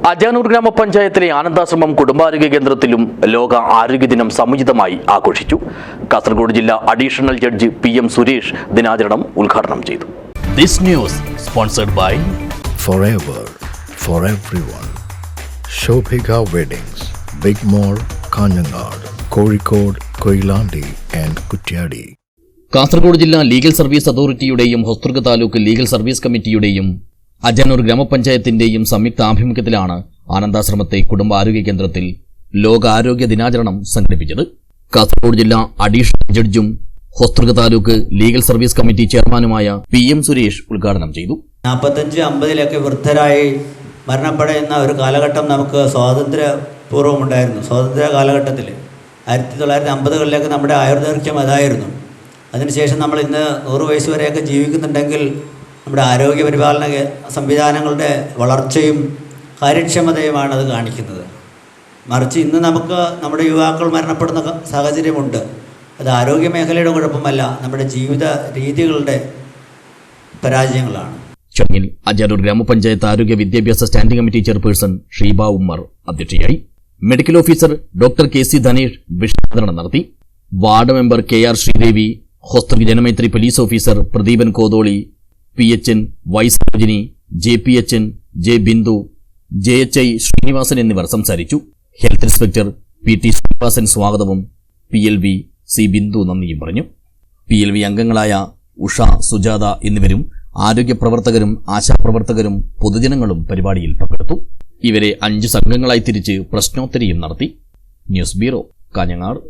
അജാനൂർ ഗ്രാമപഞ്ചായത്തിലെ ആനന്ദാശ്രമം കുടുംബാരോഗ്യ കേന്ദ്രത്തിലും ലോക ആരോഗ്യ ദിനം സമുചിതമായി ആഘോഷിച്ചു. കാസർഗോഡ് ജില്ലാ അഡീഷണൽ ജഡ്ജി PM സുരേഷ് ദിനാചരണം ഉദ്ഘാടനം ചെയ്തു. This news sponsored by Forever for everyone. Shobhika Weddings, Big Mall, Kanyanad, Kozhikode, Koilandi and Kutyadi. Kasaragod ജില്ലാ ലീഗൽ സർവീസ് അതോറിറ്റിയുടെയും ഹൊസ്ദുർഗ് താലൂക്ക് ലീഗൽ സർവീസ് കമ്മിറ്റിയുടെയും അജാനൂർ ഗ്രാമപഞ്ചായത്തിന്റെയും സംയുക്ത ആഭിമുഖ്യത്തിലാണ് ആനന്ദാശ്രമത്തെ കുടുംബാരോഗ്യ കേന്ദ്രത്തിൽ ലോകാരോഗ്യ ദിനാചരണം സംഘടിപ്പിച്ചത്. കാസർഗോഡ് ജില്ലാ അഡീഷണൽ ജഡ്ജും Hosdurg taluk legal service committee ചെയർമാനുമായ PM സുരേഷ് ഉദ്ഘാടനം ചെയ്തു. 45-50 വൃദ്ധരായി മരണപ്പെടുന്ന ഒരു കാലഘട്ടം നമുക്ക് സ്വാതന്ത്ര്യപൂർവ്വം ഉണ്ടായിരുന്നു. സ്വാതന്ത്ര്യ കാലഘട്ടത്തിൽ 1950-കളിലൊക്കെ നമ്മുടെ ആയുർദൈർഘ്യം അതായിരുന്നു. അതിനുശേഷം നമ്മൾ ഇന്ന് 100 വയസ്സ് വരെയൊക്കെ ജീവിക്കുന്നുണ്ടെങ്കിൽ നമ്മുടെ ആരോഗ്യ പരിപാലന സംവിധാനങ്ങളുടെ വളർച്ചയും കാര്യക്ഷമതയുമാണ് അത് കാണിക്കുന്നത്. മറിച്ച് ഇന്ന് നമുക്ക് നമ്മുടെ യുവാക്കൾ മരണപ്പെടുന്ന സാഹചര്യമുണ്ട്. അത് ആരോഗ്യ മേഖലയുടെ കുഴപ്പമല്ല, നമ്മുടെ ജീവിത രീതികളുടെ പരാജയങ്ങളാണ്. ചടങ്ങിൽ അജാനൂർ ഗ്രാമപഞ്ചായത്ത് ആരോഗ്യ വിദ്യാഭ്യാസ standing committee chairperson Sheeba Ummer അധ്യക്ഷയായി. Medical officer doctor KC Dhanesh വിഷയാവതരണം നടത്തി. Ward member KR Sreedevi, Hosdurg Janamaithri police officer Pradeepan Kotholi, PHN Y Sarojini, JPHN J Bindu, JHI Srinivasan എന്നിവർ സംസാരിച്ചു. ഹെൽത്ത് ഇൻസ്പെക്ടർ PT ശ്രീനിവാസൻ സ്വാഗതവും PLV C ബിന്ദു നന്ദിയും പറഞ്ഞു. PLV അംഗങ്ങളായ ഉഷ, സുജാത എന്നിവരും ആരോഗ്യ പ്രവർത്തകരും ആശാപ്രവർത്തകരും പൊതുജനങ്ങളും പരിപാടിയിൽ പങ്കെടുത്തു. ഇവരെ 5 സംഘങ്ങളായി തിരിച്ച് പ്രശ്നോത്തരിയും നടത്തി. News bureau, Kanhangad.